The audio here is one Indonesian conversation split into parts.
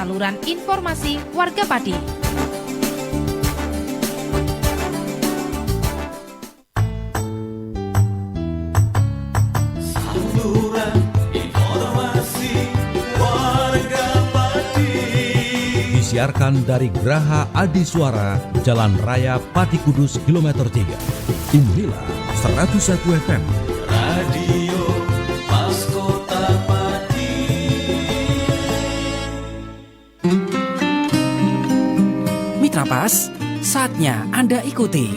saluran informasi warga Pati. Saluran informasi warga Pati. Disiarkan dari Geraha Adi Suara, Jalan Raya Pati Kudus, kilometer 3. Inilah 101 FM. Radio Maskota Pati. Mitra Pas, saatnya Anda ikuti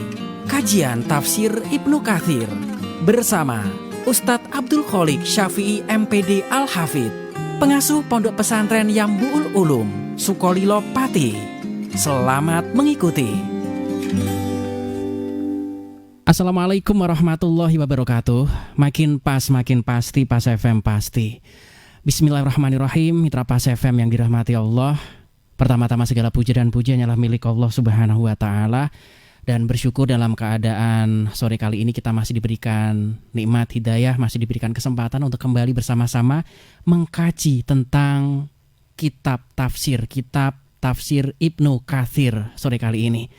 kajian tafsir Ibnu Katsir bersama Ustadz Abdul Kholik Syafi'i MPD Al-Hafidh, pengasuh Pondok Pesantren Yambu'ul Ulum, Sukolilo Pati. Selamat mengikuti. Assalamualaikum warahmatullahi wabarakatuh. Makin pas, makin pasti, Pas FM pasti. Bismillahirrahmanirrahim. Mitra Pas FM yang dirahmati Allah, pertama-tama segala puji dan pujian hanyalah milik Allah Subhanahu wa Ta'ala. Dan bersyukur dalam keadaan sore kali ini kita masih diberikan nikmat hidayah, masih diberikan kesempatan untuk kembali bersama-sama mengkaji tentang kitab tafsir Ibnu Katsir sore kali ini.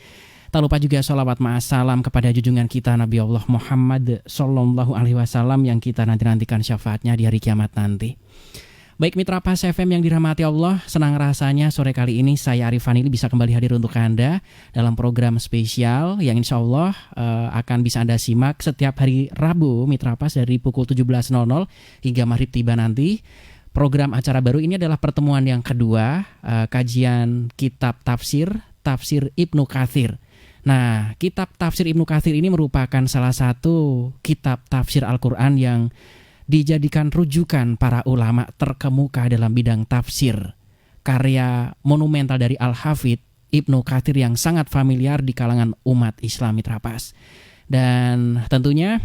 Tak lupa juga sholawat ma'assalam kepada junjungan kita Nabi Allah Muhammad Sallallahu Alaihi Wasallam yang kita nanti-nantikan syafaatnya di hari kiamat nanti. Baik Mitra Pas FM yang dirahmati Allah, senang rasanya sore kali ini saya Arif Fanili bisa kembali hadir untuk Anda dalam program spesial yang insya Allah akan bisa Anda simak setiap hari Rabu Mitra Pas dari pukul 17.00 hingga maghrib tiba nanti. Program acara baru ini adalah pertemuan yang kedua kajian kitab tafsir Ibnu Katsir. Nah, kitab tafsir Ibnu Katsir ini merupakan salah satu kitab tafsir Al-Quran yang dijadikan rujukan para ulama terkemuka dalam bidang tafsir. Karya monumental dari Al-Hafidh Ibnu Katsir yang sangat familiar di kalangan umat Islam Mitra Pas. Dan tentunya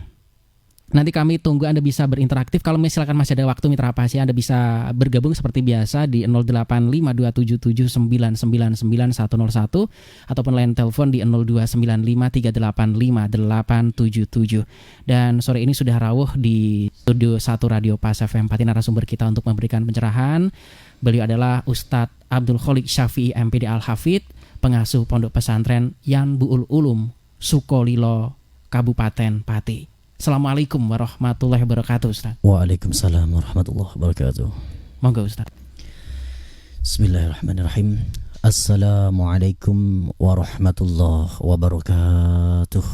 nanti kami tunggu Anda bisa berinteraksi. Kalau misalkan masih ada waktu Mitra Pas ya, Anda bisa bergabung seperti biasa di 085277999101 ataupun line telepon di 0295385877. Dan sore ini sudah rawuh di studio 1 Radio Pas FM Pati narasumber kita untuk memberikan pencerahan. Beliau adalah Ustadz Abdul Kholik Syafi'i MPD Al-Hafidh, pengasuh Pondok Pesantren Yambu'ul Ulum, Sukolilo, Kabupaten Pati. Assalamualaikum warahmatullahi wabarakatuh, Ustaz. Waalaikumsalam warahmatullahi wabarakatuh. Monggo, Ustaz. Bismillahirrahmanirrahim. Assalamualaikum warahmatullahi wabarakatuh.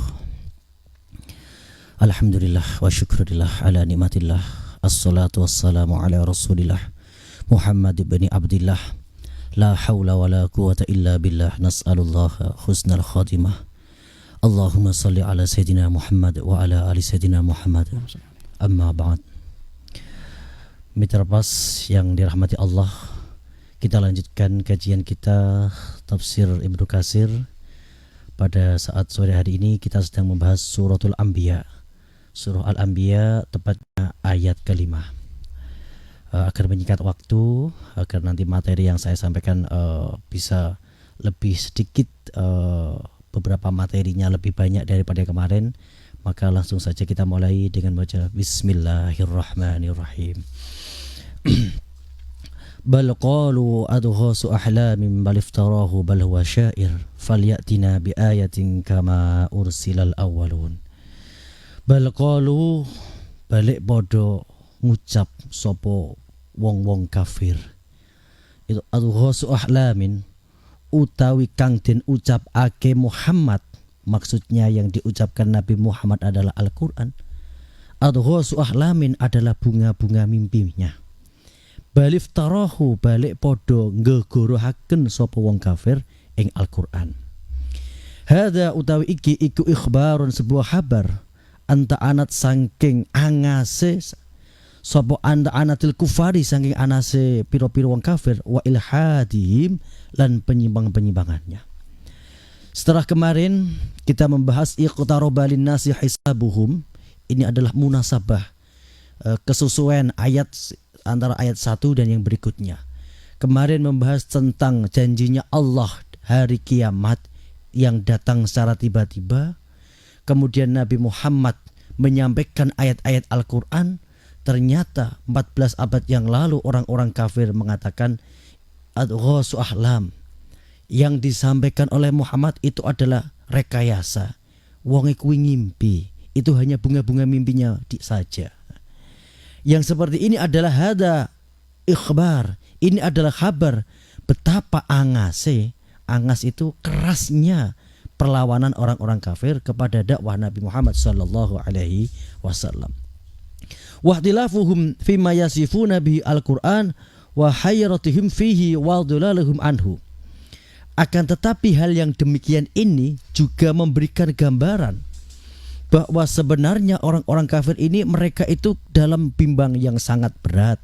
Alhamdulillah wa syukurillah ala nikmatillah. Assalatu wassalamu ala rasulillah Muhammad ibn Abdillah. La hawla wa la quwata illa billah. Nas'alullaha husnal khatimah. Allahumma salli ala Sayyidina Muhammad wa ala ali Sayyidina Muhammad. Amma ba'd. Mitra Pas yang dirahmati Allah, kita lanjutkan kajian kita tafsir Ibnu Katsir. Pada saat sore hari ini kita sedang membahas suratul Anbiya. Surah Al-Anbiya tepatnya ayat kelima. Agar menyingkat waktu, agar nanti materi yang saya sampaikan bisa lebih sedikit, beberapa materinya lebih banyak daripada kemarin, maka langsung saja kita mulai dengan baca Bismillahirrahmanirrahim. Bal qalu adghasu ahlamin bal iftarahu bal huwa syair falyatina bi ayatin kama ursilal awwalun. Bal qalu, balik podo ngucap sopo wong-wong kafir itu adghasu ahlamin, utawi kang den ucap ake Muhammad, maksudnya yang diucapkan Nabi Muhammad adalah Al-Quran. Adghasu ahlamin adalah bunga-bunga mimpinya. Balif tarahu, balik podo ngegorohaken sapa wong kafir ing Al-Quran. Hadza utawi iki iku ikhbarun, sebuah kabar, anta anat saking angase sapa anta anatil kufari, saking anase piro-piro wong kafir, wa ilhadihim, lan penyimbang-penyimbangannya. Setelah kemarin kita membahas iqtaraba linnasi hisabuhum, ini adalah munasabah, kesesuaian ayat antara ayat 1 dan yang berikutnya. Kemarin membahas tentang janjinya Allah hari kiamat yang datang secara tiba-tiba. Kemudian Nabi Muhammad menyampaikan ayat-ayat Al-Quran. Ternyata 14 abad yang lalu orang-orang kafir mengatakan adghasu ahlam. Yang disampaikan oleh Muhammad itu adalah rekayasa. Wong kuwi ngimpi. Itu hanya bunga-bunga mimpinya saja. Yang seperti ini adalah hada ikhbar. Ini adalah kabar betapa angase. Angas itu kerasnya perlawanan orang-orang kafir kepada dakwah Nabi Muhammad sallallahu alaihi wasallam. Wahtilafuhum fima yasifuna bihi al-Qur'an wa hayratihim fihi wa dhalaluhum anhu. Akan tetapi hal yang demikian ini juga memberikan gambaran bahwa sebenarnya orang-orang kafir ini mereka itu dalam bimbang yang sangat berat.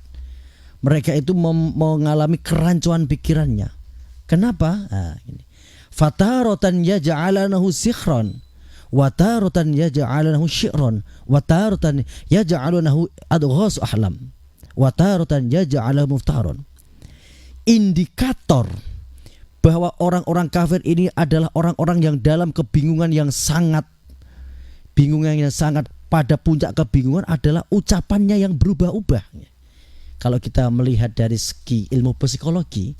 Mereka itu mengalami kerancuan pikirannya. Kenapa? Ini. Fataratan yaj'alanahu sikhran wa taratan yaj'alanahu syi'ran wa taratan yaj'alanahu adghas ahlam wa taratan yaj'alahu muftaron. Indikator bahwa orang-orang kafir ini adalah orang-orang yang dalam kebingungan yang sangat pada puncak kebingungan adalah ucapannya yang berubah-ubah. Kalau kita melihat dari segi ilmu psikologi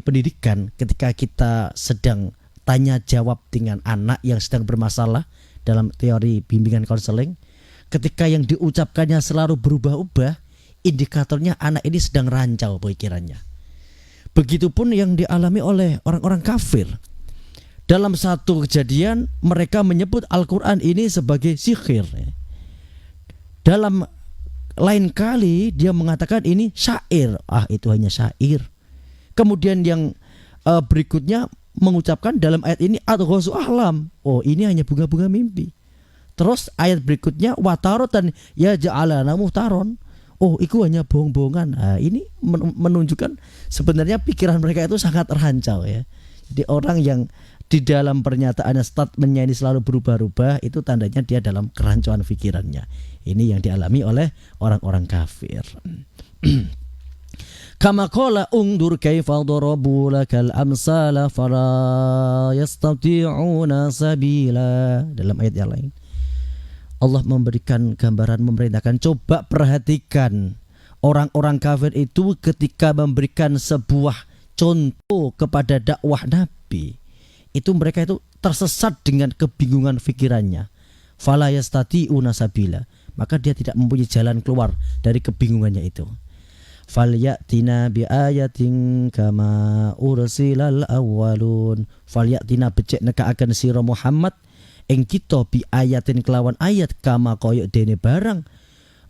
pendidikan, ketika kita sedang tanya jawab dengan anak yang sedang bermasalah dalam teori bimbingan konseling, ketika yang diucapkannya selalu berubah-ubah, indikatornya anak ini sedang rancau pikirannya. Begitupun yang dialami oleh orang-orang kafir. Dalam satu kejadian mereka menyebut Al-Quran ini sebagai sihir. Dalam lain kali dia mengatakan ini syair. Itu hanya syair. Kemudian yang berikutnya mengucapkan dalam ayat ini adghasu ahlam. Ini hanya bunga-bunga mimpi. Terus ayat berikutnya watarotan ya ja'alana muhtaron. Itu hanya bohong-bohongan. Ini menunjukkan sebenarnya pikiran mereka itu sangat rancau ya. Jadi orang yang di dalam pernyataannya statementnya ini selalu berubah-ubah, itu tandanya dia dalam kerancuan pikirannya. Ini yang dialami oleh orang-orang kafir. Kama qala ungdur kaifa darabu lakal amsala fala yastati'una sabila. Dalam ayat yang lain Allah memberikan gambaran, memerintahkan, coba perhatikan orang-orang kafir itu ketika memberikan sebuah contoh kepada dakwah Nabi, itu mereka itu tersesat dengan kebingungan pikirannya. Fala yastati'una sabila, maka dia tidak mempunyai jalan keluar dari kebingungannya itu. Falyatina bi ayatin kama ursilal awwalun. Falyatina becek neka akan sira Muhammad ing kita bi ayatin kelawan ayat kama koyok dene barang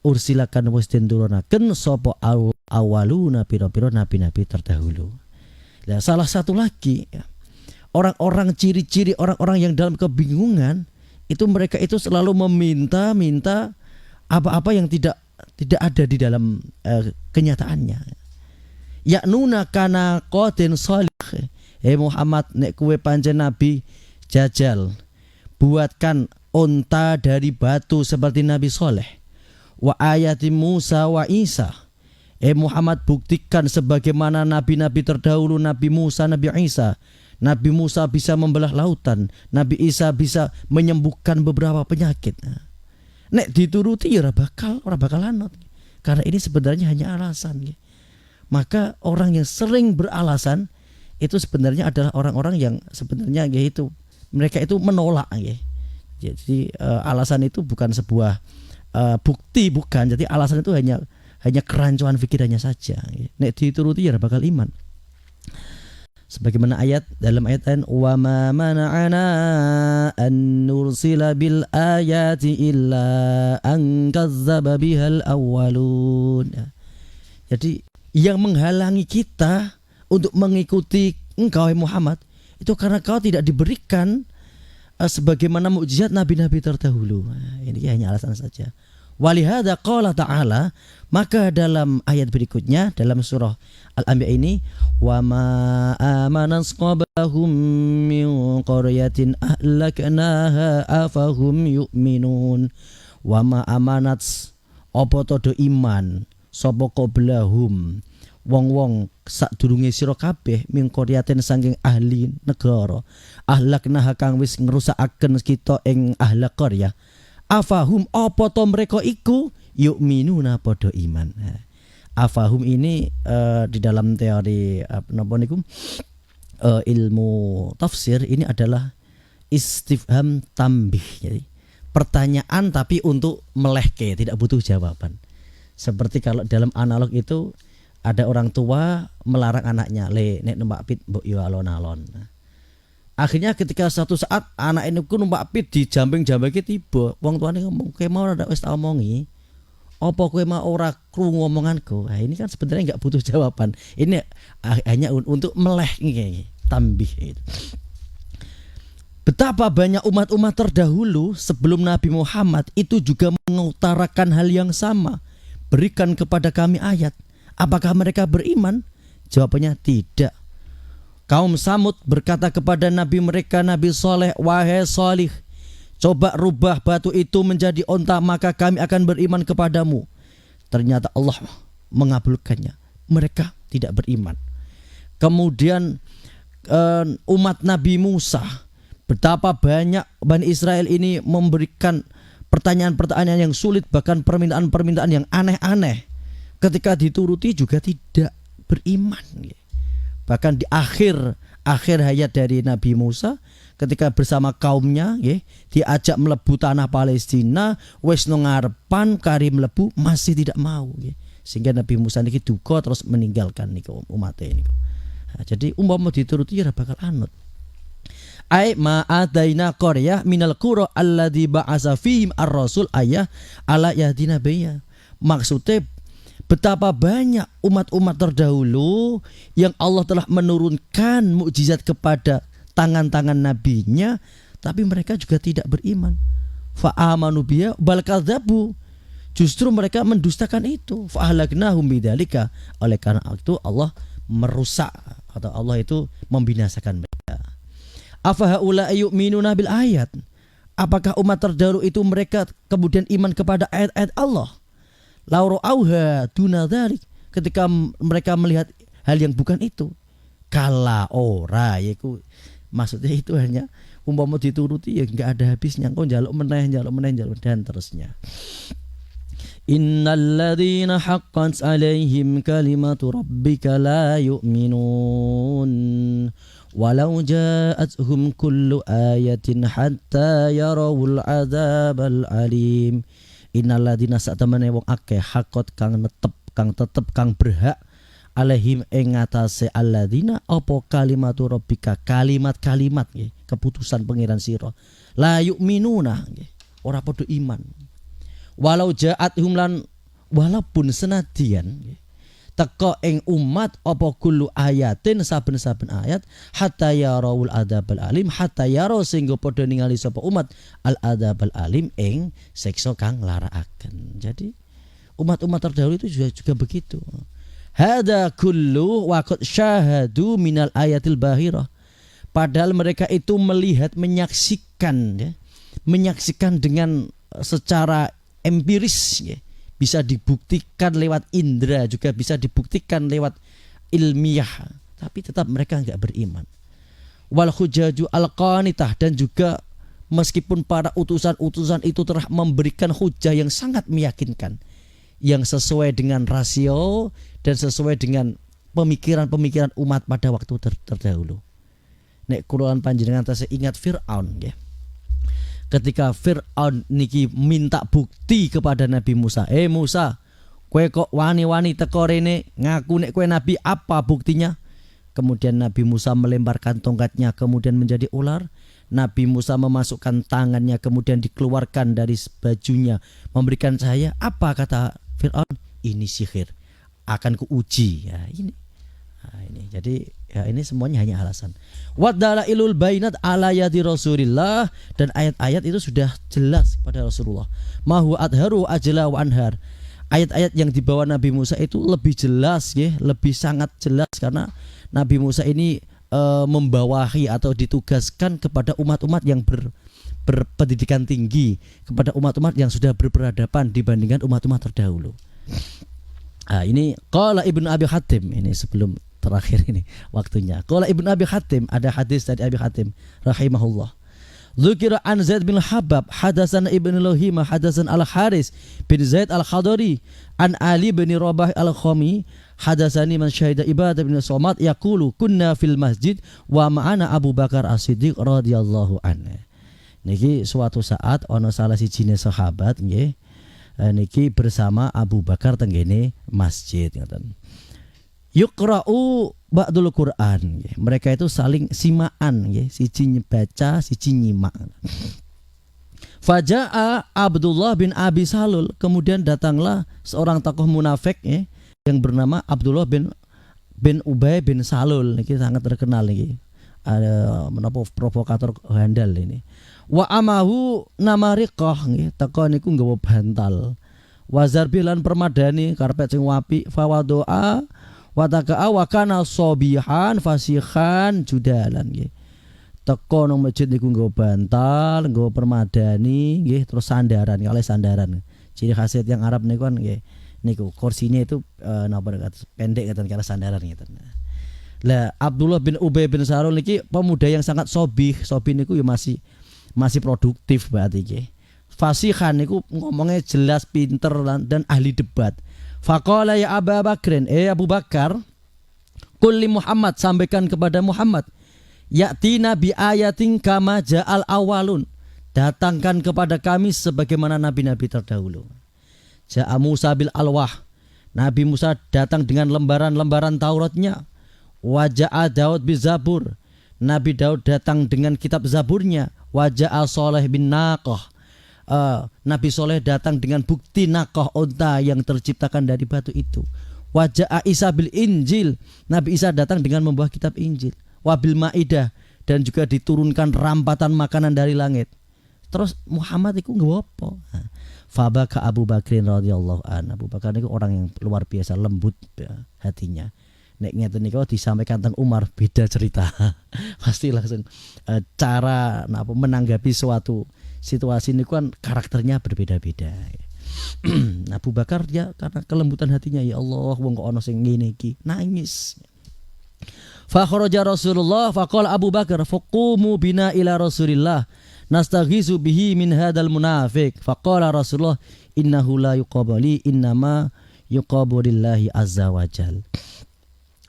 ursilakan wis den turunaken sapa awaluna pira-pira nabi-nabi terdahulu. Nah, salah satu lagi orang-orang ciri-ciri orang-orang yang dalam kebingungan itu mereka itu selalu meminta apa-apa yang tidak ada di dalam kenyataannya. Yaknuna kana qatin salih. Muhammad nek kowe pancen nabi jajal buatkan unta dari batu seperti Nabi Soleh. Wa ayati Musa wa Isa. Muhammad buktikan sebagaimana nabi-nabi terdahulu, Nabi Musa, Nabi Isa. Nabi Musa bisa membelah lautan, Nabi Isa bisa menyembuhkan beberapa penyakit. Nek dituruti ya ora bakal anut. Karena ini sebenarnya hanya alasan. Maka orang yang sering beralasan itu sebenarnya adalah orang-orang yang sebenarnya yaitu mereka itu menolak ya. Jadi alasan itu bukan sebuah bukti, bukan. Jadi alasan itu hanya kerancuan pikirannya saja. Nek dituruti ya bakal iman. Sebagaimana ayat dalam ayat lain, wa ma mana'ana an nursila bil ayati illa an kazzaba bihal awwalun. Jadi yang menghalangi kita untuk mengikuti engkau Muhammad itu karena kau tidak diberikan sebagaimana mukjizat nabi-nabi terdahulu. Ini hanya alasan saja. Walihada qala ta'ala, maka dalam ayat berikutnya dalam surah Al-Anbiya ini, wa ma amanas qablahum min qaryatin ahlaknaha afahum yu'minun. Wa ma amanats apa to iman sapa qablahum wong-wong sadurunge sira kabeh min qaryatin saking ahli negara ahlaknaha kang wis ngrusakaken kita ing ahli qarya. Afahum apa to mereka iku yu'minuna padha iman. Afahum ini di dalam teori ilmu tafsir ini adalah istifham tambih. Jadi pertanyaan tapi untuk melehke, tidak butuh jawaban. Seperti kalau dalam analog itu ada orang tua melarang anaknya, le nek numpak pit mbok yo alon-alon. Akhirnya ketika suatu saat anak ini ku numpak pit di jambing-jambinge tiba, wong tuane ngomong, "Kowe mau ora wis tak omongi? Apa kowe mau ora krungu omonganku?" Nah, ini kan sebenarnya enggak butuh jawaban. Ini hanya untuk meleh ini tambih itu. Betapa banyak umat-umat terdahulu sebelum Nabi Muhammad itu juga mengutarakan hal yang sama. Berikan kepada kami ayat. Apakah mereka beriman? Jawabannya tidak. Kaum Samud berkata kepada Nabi mereka, Nabi Saleh, "Wahai Salih, coba rubah batu itu menjadi onta, maka kami akan beriman kepadamu." Ternyata Allah mengabulkannya. Mereka tidak beriman. Kemudian umat Nabi Musa, betapa banyak Bani Israel ini memberikan pertanyaan-pertanyaan yang sulit, bahkan permintaan-permintaan yang aneh-aneh. Ketika dituruti juga tidak beriman. Bahkan di akhir hayat dari Nabi Musa, ketika bersama kaumnya diajak melebu tanah Palestina, wis nang ngarepan kari melebu masih tidak mau. Sehingga Nabi Musa niki duka terus meninggalkan niku umatnya niku. Nah, jadi umpama dituruti ya bakal anut. Ai ma adaina qaryah minal qura alladzi ba'asa fihim ar-rasul ayah ala yahdina biya. Maksudnya betapa banyak umat-umat terdahulu yang Allah telah menurunkan mukjizat kepada tangan-tangan nabinya, tapi mereka juga tidak beriman. Fa amanu biya bal kadzabu. Justru mereka mendustakan itu. Fa ahlaknahum bidzalika. Oleh karena itu Allah merusak atau Allah itu membinasakan mereka. Afa haula yu'minuna bil ayat. Apakah umat terdahulu itu mereka kemudian iman kepada ayat-ayat Allah? Lauro auha duna dzalik, ketika mereka melihat hal yang bukan itu. Kala ora, yaitu maksudnya itu hanya umpama dituruti ya enggak ada habisnya, engko njaluk meneh dan terusnya. Innalladzina haqqat 'alaihim kalimatu rabbika la yu'minun walau ja'atuhum kullu ayatin hatta yarawul 'adzabal alim. Innalladzina satamane wong akeh hakot kang tetep kang berhak alaihim ing ngatasé alladzina apa kalimatu rabbika, kalimat-kalimat nggih keputusan pangeran sira, la yu'minuna nggih ora padha iman. Walau ja'atuhum lan walaupun senadyan nggih teka ing umat apa kullu ayatin saben-saben ayat hatta yarawul adzabal alim, hatta yaro sehingga padha ningali sapa umat al adzabal alim ing siksa kang larakaken. Jadi umat-umat terdahulu itu juga begitu. Hada kullu waqad syahadu minal ayatil bahirah. Padahal mereka itu melihat, menyaksikan dengan secara empiris ya. Bisa dibuktikan lewat indera, juga bisa dibuktikan lewat ilmiah, tapi tetap mereka enggak beriman. Wal hujaju al-qanitah, dan juga meskipun para utusan-utusan itu telah memberikan hujah yang sangat meyakinkan, yang sesuai dengan rasio dan sesuai dengan pemikiran-pemikiran umat pada waktu terdahulu. Nek kula panjenengan tasih ingat Fir'aun ya. Ketika Fir'aun niki minta bukti kepada Nabi Musa, Musa, kowe kok wani-wani teko rene ngaku nek kowe nabi, apa buktinya? Kemudian Nabi Musa melemparkan tongkatnya kemudian menjadi ular. Nabi Musa memasukkan tangannya kemudian dikeluarkan dari bajunya memberikan cahaya. Apa kata Fir'aun? Ini sihir, akan kuuji. Ya ini. Nah, ini. Jadi ya ini semuanya hanya alasan. Wadalailul bainat ala yadi Rasulillah, dan ayat-ayat itu sudah jelas kepada Rasulullah. Mahu adharu ajla wa anhar. Ayat-ayat yang dibawa Nabi Musa itu lebih jelas ya, lebih sangat jelas karena Nabi Musa ini membawahi atau ditugaskan kepada umat-umat yang berpendidikan tinggi, kepada umat-umat yang sudah berperadaban dibandingkan umat-umat terdahulu. Nah, ini qala Ibnu Abi Hatim, ini sebelum terakhir ini waktunya. Qala Ibnu Abi Hatim, ada hadis dari Abi Hatim rahimahullah. Dzukira an Zaid bin Habab hadasan Ibnu Lohima hadasan Al-Haris bin Zaid Al-Khadari an Ali bin Rabah Al-Khami hadasani man syahida Ibadah bin Somad yaqulu kunna fil masjid wa ma'ana Abu Bakar As-Siddiq radhiyallahu anhu. Niki suatu saat ana salah sijine sahabat nggih niki bersama Abu Bakar tenggene masjid ngoten. Yuqra'u ba'dul Qur'an. Mereka itu saling simaan, siji baca, siji nyimak. Faja'a Abdullah bin Abi Salul. Kemudian datanglah seorang tokoh munafik yang bernama Abdullah bin Ubay bin Salul. Ini sangat terkenal ini. Ada menapa provokator handal ini. Wa amahu namariqah teko niku nggawa bantal. Wazar bilan permadani karpet sing wapi fawadoa wataka'a wa kana sobihan fasihan judalan nggih. Teko nang masjid niku nggawa bantal, nggawa permadani nggih, terus sandaran, oleh sandaran. Ciri khas yang Arab niku kan nggih. Niku kursinya itu pendek ngeten kala sandaran ngeten. Lah Abdullah bin Ubay bin Salul niki pemuda yang sangat sobih. Sobih niku ya masih produktif berarti nggih. Fasihan niku ngomongnya jelas, pinter dan ahli debat. Faqala ya Abu Bakrin, Abu Bakar, kulli Muhammad, sampaikan kepada Muhammad, ya'tina bi ayatin kama ja'al awalun, datangkan kepada kami sebagaimana nabi-nabi terdahulu. Ja'a Musa bil alwah, Nabi Musa datang dengan lembaran-lembaran Tauratnya. Wa ja'a Daud bi zabur, Nabi Daud datang dengan kitab Zaburnya. Wa ja'a Saleh bin Naqah, Nabi Soleh datang dengan bukti nakoh unta yang terciptakan dari batu itu. Wajah Isa bil Injil, Nabi Isa datang dengan membawa kitab Injil. Wabil Maidah, dan juga diturunkan rampatan makanan dari langit. Terus Muhammad itu nggak apa? Fabaka Abu Bakrin radhiyallahu an. Abu Bakar itu orang yang luar biasa lembut hatinya. Nek ngeten niku disampaikan teng Umar beda cerita. Pasti langsung cara menanggapi suatu situasi ini kan karakternya berbeda-beda. Abu Bakar dia karena kelembutan hatinya, ya Allah wong kok ana sing ngene iki, nangis. Fa kharaja Rasulullah faqala Abu Bakar faqumu bina ila Rasulillah nastaghizu bihi min hadzal munafiq. Faqala Rasulullah innahu la yuqabali innama yuqabulillahi azza wajal.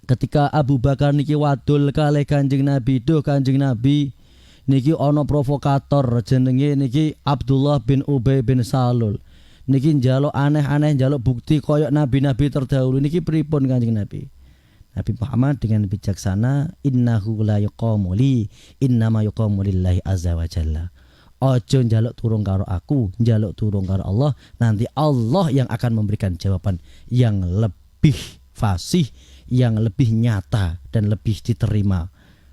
Ketika Abu Bakar niki wadul kalih Kanjeng Nabi, duh Kanjeng Nabi, niki ana provokator jenenge niki Abdullah bin Ubay bin Salul. Niki njaluk aneh-aneh, njaluk bukti koyok nabi-nabi terdahulu. Niki pripun Kanjeng Nabi? Nabi Muhammad dengan bijaksana, innahu la yuqamu li innama yuqamu lillahi azza wa jalla. Ojo njaluk turun karo aku, njaluk turun karo Allah. Nanti Allah yang akan memberikan jawaban yang lebih fasih, yang lebih nyata dan lebih diterima,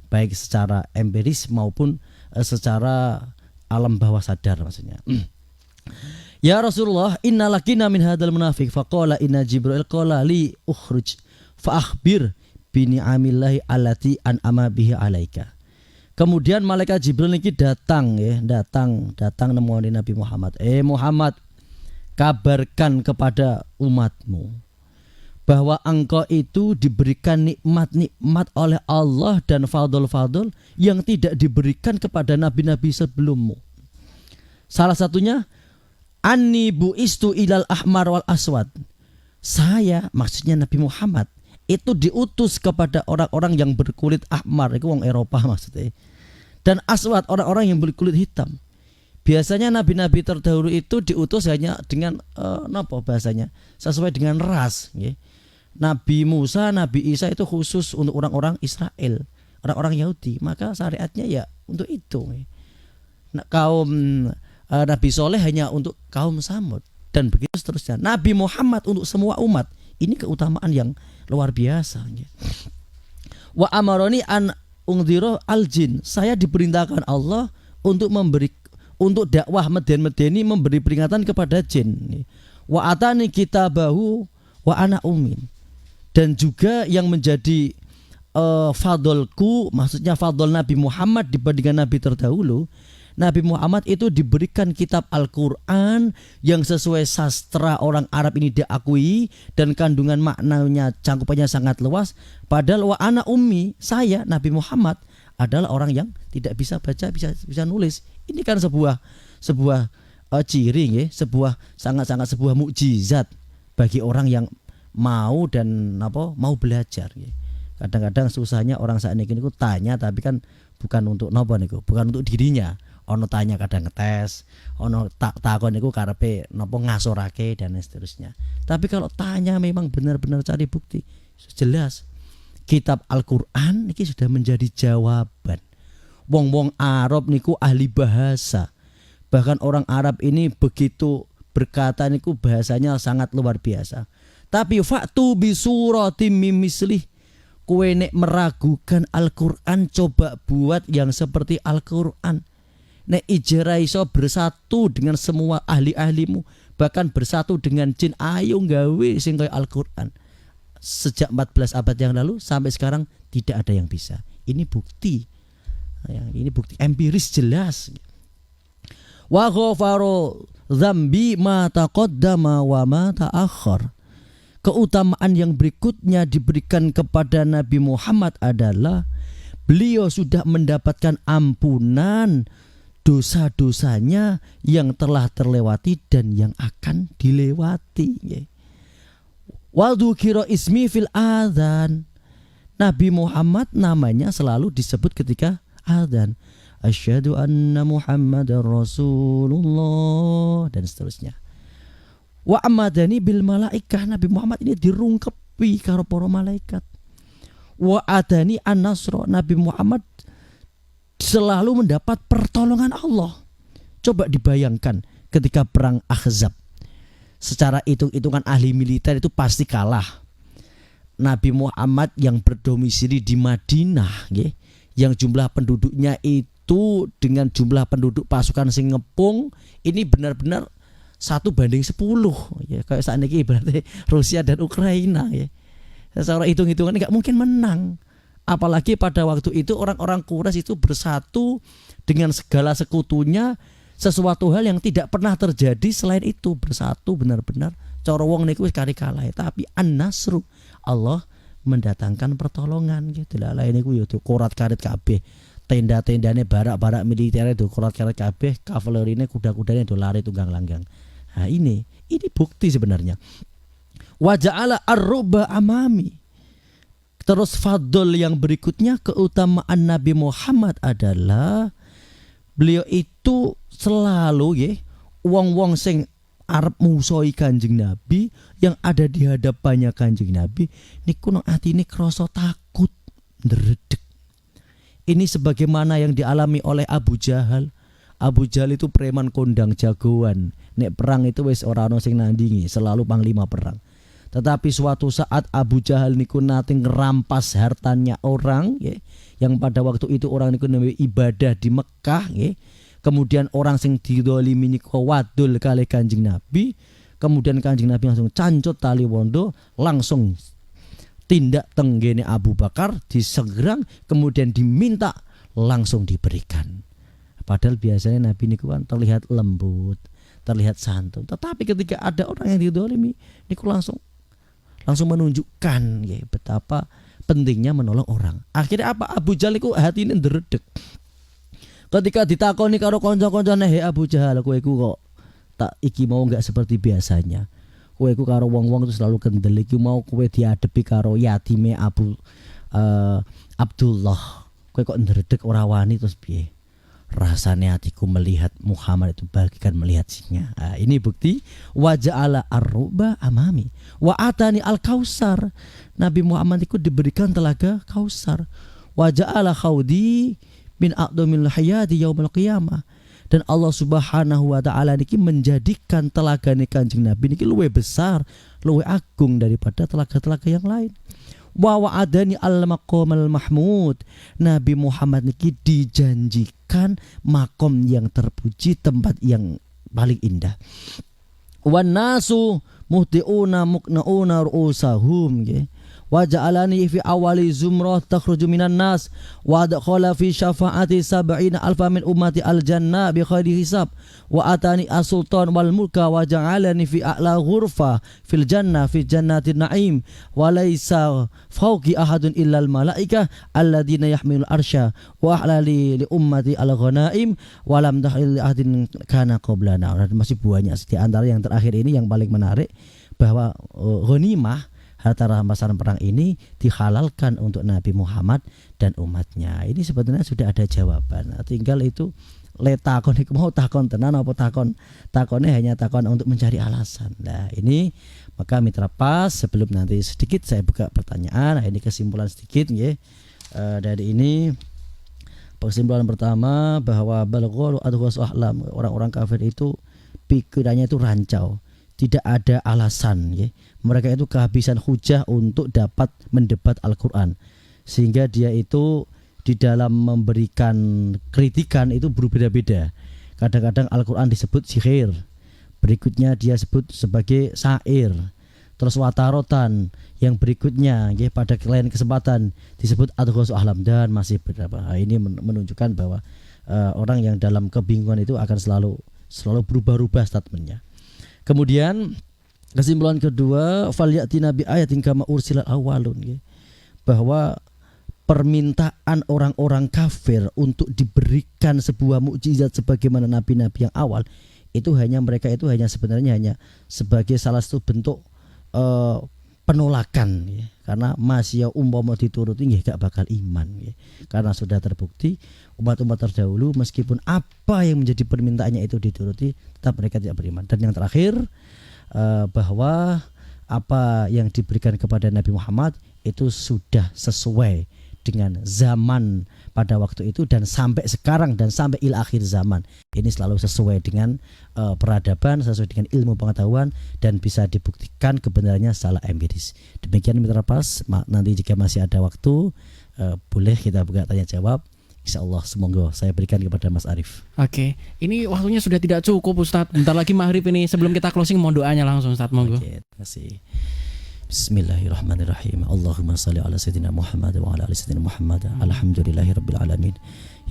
baik secara empiris maupun secara alam bawah sadar maksudnya. Ya Rasulullah, inna lakina min hadal munafiq faqala inna Jibril qala li ukhruj fa akhbir bi ni'amillahi allati an'ama bihi alaika. Kemudian malaikat Jibril niki datang nemoni Nabi Muhammad. Muhammad, kabarkan kepada umatmu bahwa engkau itu diberikan nikmat-nikmat oleh Allah dan fadl-fadl yang tidak diberikan kepada nabi-nabi sebelummu. Salah satunya, anni bu'istu ilal ahmar wal aswad. Saya, maksudnya Nabi Muhammad, itu diutus kepada orang-orang yang berkulit ahmar, itu orang Eropa maksudnya, dan aswad, orang-orang yang berkulit hitam. Biasanya nabi-nabi terdahulu itu diutus hanya dengan bahasanya sesuai dengan ras. Nabi Musa, Nabi Isa itu khusus untuk orang-orang Israel, orang-orang Yahudi. Maka syariatnya ya untuk itu. Kaum Nabi Soleh hanya untuk kaum Samud, dan begitu seterusnya. Nabi Muhammad untuk semua umat. Ini keutamaan yang luar biasa. Wa amaroni an ungdiro al jin. Saya diperintahkan Allah untuk dakwah medeni memberi peringatan kepada jin. Wa atani kitabahu wa ana umin. Dan juga yang menjadi fadolku, maksudnya fadol Nabi Muhammad dibandingkan Nabi terdahulu, Nabi Muhammad itu diberikan kitab Al-Quran yang sesuai sastra orang Arab ini diakui, dan kandungan maknanya, cangkupannya sangat luas. Padahal wa ana ummi, saya Nabi Muhammad adalah orang yang tidak bisa baca, bisa nulis. Ini kan sebuah ciri ya, sangat sebuah mukjizat bagi orang yang mau mau belajar ya. Kadang-kadang susahnya orang saat ini tanya, tapi kan bukan untuk bukan untuk dirinya. Ono tanya kadang ngetes, ono takon niku karepe ngasorake dan seterusnya. Tapi kalau tanya memang benar-benar cari bukti, jelas kitab Al-Qur'an niki sudah menjadi jawaban. Wong-wong Arab niku ahli bahasa. Bahkan orang Arab ini begitu berkata niku bahasanya sangat luar biasa. Tapi fa'tu bi suratim mimislih. Kowe nek meragukan Al-Qur'an, coba buat yang seperti Al-Qur'an. Nek ijra iso bersatu dengan semua ahli-ahlimu, bahkan bersatu dengan jin, ayo gawe sing kaya Al-Qur'an. Sejak 14 abad yang lalu sampai sekarang tidak ada yang bisa. Ini bukti. Ini bukti empiris jelas. Wa ghafaru dzambi ma taqaddama wa ma ta'akhkhar. Keutamaan yang berikutnya diberikan kepada Nabi Muhammad adalah beliau sudah mendapatkan ampunan dosa-dosanya yang telah terlewati dan yang akan dilewati. Wa dzukira ismi fil adzan. Nabi Muhammad namanya selalu disebut ketika adzan. Asyhadu anna Muhammadar Rasulullah dan seterusnya. Wa amadani bil malaikah. Nabi Muhammad ini dirungkepi karo para malaikat. Wa adani an-nasra. Nabi Muhammad selalu mendapat pertolongan Allah. Coba dibayangkan ketika perang Ahzab. Secara hitung-hitungan ahli militer itu pasti kalah. Nabi Muhammad yang berdomisili di Madinah, yang jumlah penduduknya itu dengan jumlah penduduk pasukan sing ngepung, ini benar-benar 1:10 ya, kayak saat ini berarti Rusia dan Ukraina ya. Secara hitung-hitungan nggak mungkin menang. Apalagi pada waktu itu orang-orang Quraisy itu bersatu dengan segala sekutunya, sesuatu hal yang tidak pernah terjadi selain itu, bersatu benar-benar. Cara wong niku wis kari kalah, tapi an-nasru, Allah mendatangkan pertolongan gitu lah. Lain niku yo korat-karit kabeh. Tenda-tendane barak-barak militer itu korat-karit kabeh, kavalerine kuda-kudane do lari tunggang langgang. Nah, ini bukti sebenarnya. Wa ja'ala ar-ruba amami. Terus fadl yang berikutnya, keutamaan Nabi Muhammad adalah beliau itu selalu wong-wong sing arep musoi Kanjeng Nabi, yang ada di hadapannya Kanjeng Nabi niku nang atine krasa takut, ndredeg. Ini sebagaimana yang dialami oleh Abu Jahal. Abu Jahal itu preman kondang jagoan. Nek perang itu wis ora ono sing nandingi, selalu panglima perang. Tetapi suatu saat Abu Jahal niku nate ngerampas hartanya orang yang pada waktu itu orang niku ibadah di Mekah Kemudian orang sing didolimi niku wadul kali Kanjeng Nabi. Kemudian Kanjeng Nabi langsung cancut tali wondo, langsung tindak tenggene Abu Bakar, disegerang, kemudian diminta, langsung diberikan. Padahal biasanya Nabi niku kan terlihat lembut, terlihat santun. Tetapi ketika ada orang yang didolimi, niku langsung menunjukkan betapa pentingnya menolong orang. Akhirnya apa? Abu Jahal niku hatine ndredeg. Ketika ditakoni karo kanca-kancane, "Hei Abu Jahal, kowe iku kok tak iki mau enggak seperti biasanya. Kowe iku karo wong-wong itu selalu kendel, iki mau kowe diadepi karo yatime Abdullah. Kowe kok ndredeg ora wani terus piye?" Rasanya hatiku melihat Muhammad itu bagikan melihat singa. Nah, ini bukti wa ja'ala ar-ruba amami wa atani al-kausar. Nabi Muhammad itu diberikan telaga Kausar. Wa ja'ala khawdi min aqdamil hayati yaumil qiyamah. Dan Allah Subhanahu wa taala niki menjadikan telagane Kanjeng Nabi niki luwih besar, luwih agung daripada telaga-telaga yang lain. Wa wa'adani al-maqamal mahmud. Nabi Muhammad niki dijanjikan makom yang terpuji, tempat yang paling indah. Wan nasu muhtiuna muqnauna ru'usahum wa ja'alani fi awali zumrah takhruju minan nas wa adkhala fi syafaati 70 alfa min ummati al jannah bi khairi hisab wa atani as-sultan wal mulka wa ja'alani fi a'la ghurfa fil jannah fi jannatin na'im wa laisa fawqi ahadun illa al malaikah alladziina yahmilul arsya wa ahlali li ummati al ghanaim wa lam tahil li ahadin kana qablana. Dan masih banyak. Di antara yang terakhir ini yang paling menarik bahwa ghanimah harta rampasan perang ini dihalalkan untuk Nabi Muhammad dan umatnya. Ini sebetulnya sudah ada jawaban. Tinggal itu letakon iku mau takon tenan apa takonnya hanya takon untuk mencari alasan. Nah, ini maka mitra pas sebelum nanti sedikit saya buka pertanyaan. Nah, ini kesimpulan sedikit nggih. Dari ini kesimpulan pertama bahwa balaghalu adghas ahlam, orang-orang kafir itu pikirannya itu rancau, tidak ada alasan ya. Mereka itu kehabisan hujah untuk dapat mendebat Al-Qur'an. Sehingga dia itu di dalam memberikan kritikan itu berbeda-beda. Kadang-kadang Al-Qur'an disebut sihir, berikutnya dia sebut sebagai syair, terus watarotan, yang berikutnya ya, pada lain kesempatan disebut adghas ahlam, dan masih beberapa. Ini menunjukkan bahwa orang yang dalam kebingungan itu akan selalu berubah-ubah statementnya. Kemudian kesimpulan kedua, falyatina bi ayatin kama ursilal awalun ya. Bahwa permintaan orang-orang kafir untuk diberikan sebuah mukjizat sebagaimana nabi-nabi yang awal itu mereka itu hanya sebenarnya hanya sebagai salah satu bentuk penolakan ya. Karena masih umpama dituruti nggih gak bakal iman ya. Karena sudah terbukti umat-umat terdahulu meskipun apa yang menjadi permintaannya itu dituruti tetap mereka tidak beriman. Dan yang terakhir bahwa apa yang diberikan kepada Nabi Muhammad itu sudah sesuai dengan zaman pada waktu itu dan sampai sekarang dan sampai akhir zaman. Ini selalu sesuai dengan peradaban, sesuai dengan ilmu pengetahuan dan bisa dibuktikan kebenarannya secara empiris. Demikian mitra pas. Nanti jika masih ada waktu boleh kita buka tanya jawab. Insyaallah semoga saya berikan kepada Mas Arif. Oke, ini waktunya sudah tidak cukup Ustadz. Bentar lagi maghrib ini. Sebelum kita closing mohon doanya langsung Ustadz, monggo. Oke, terima kasih. Bismillahirrahmanirrahim. Allahumma salli ala sayyidina Muhammad wa ala ali sayyidina Muhammad. Alhamdulillahirabbil alamin.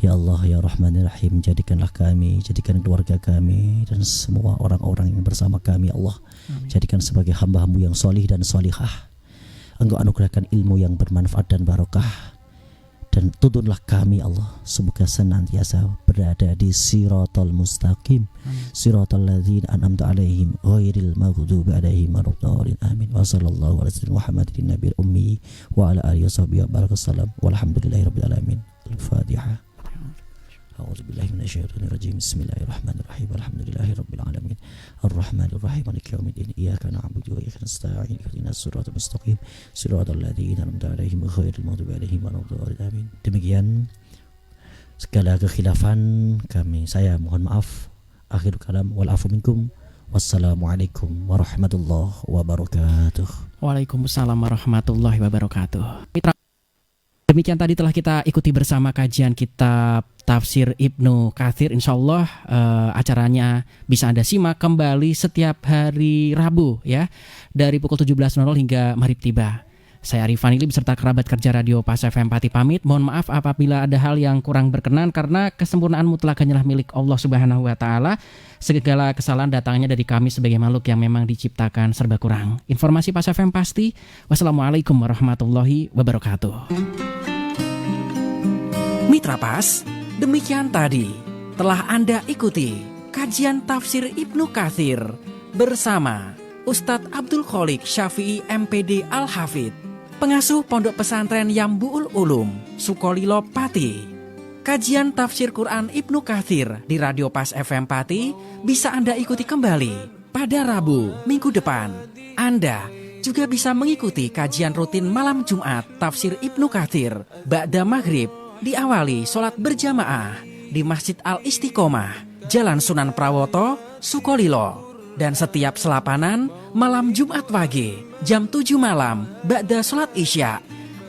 Ya Allah ya Rahmanir Rahim, jadikanlah kami, jadikan keluarga kami dan semua orang-orang yang bersama kami Allah. Amin. Jadikan sebagai hamba-Mu yang solih dan solihah. Engkau anugerahkan ilmu yang bermanfaat dan barokah. Dan tuntunlah kami Allah semoga senantiasa berada di siratal mustaqim, siratal ladzina an'amta alaihim ghairil maghdubi alaihim waladdallin. Amin. Wa sallallahu ala sayyidina Muhammadin nabiyil ummi wa ala alihi washabbihi barakallahu walhamdulillahirabbil alamin. Al-Fatihah. A'udzu billahi minasyaitonir rajim. Bismillahirrahmanirrahim. Alhamdulillahirabbil alamin. Arrahmanir rahim. Maliki yaumiddin. Iyyaka na'budu wa iyyaka nasta'in. Ihdinas siratal mustaqim. Siratal ladzina an'amta 'alaihim ghairil maghdubi 'alaihim waladdallin. Amin. Demikian segala kekhilafan saya mohon maaf. Akhir kalam wal afu minkum. Wassalamualaikum warahmatullahi wabarakatuh. Waalaikumsalam warahmatullahi wabarakatuh. Mitra, demikian tadi telah kita ikuti bersama kajian kitab Tafsir Ibnu Katsir. Insyaallah acaranya bisa Anda simak kembali setiap hari Rabu ya, dari pukul 17.00 hingga maghrib tiba. Saya Arif Vanili beserta kerabat kerja Radio Pas FM Pati pamit. Mohon maaf apabila ada hal yang kurang berkenan karena kesempurnaan mutlak hanyalah milik Allah Subhanahu wa taala. Segala kesalahan datangnya dari kami sebagai makhluk yang memang diciptakan serba kurang. Informasi Pas FM pasti. Wassalamualaikum warahmatullahi wabarakatuh. Mitra Pas, demikian tadi telah Anda ikuti kajian Tafsir Ibnu Katsir bersama Ustadz Abdul Kholik Syafi'i MPD Al-Hafidh, pengasuh Pondok Pesantren Yambu'ul Ulum, Sukolilo Pati. Kajian Tafsir Quran Ibnu Katsir di Radio Pas FM Pati bisa Anda ikuti kembali pada Rabu minggu depan. Anda juga bisa mengikuti kajian rutin malam Jumat Tafsir Ibnu Katsir ba'da maghrib, diawali sholat berjamaah di Masjid Al-Istiqomah, Jalan Sunan Prawoto, Sukolilo. Dan setiap selapanan malam Jumat Wage jam 7 malam ba'da sholat Isya.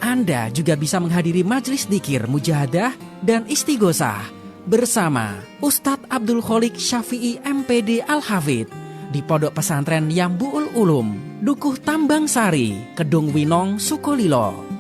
Anda juga bisa menghadiri majelis dzikir mujahadah dan istighosah bersama Ustadz Abdul Kholik Syafi'i MPD Al-Hafidh di Pondok Pesantren Yambuul Ulum, Dukuh Tambang Sari, Kedung Winong, Sukolilo.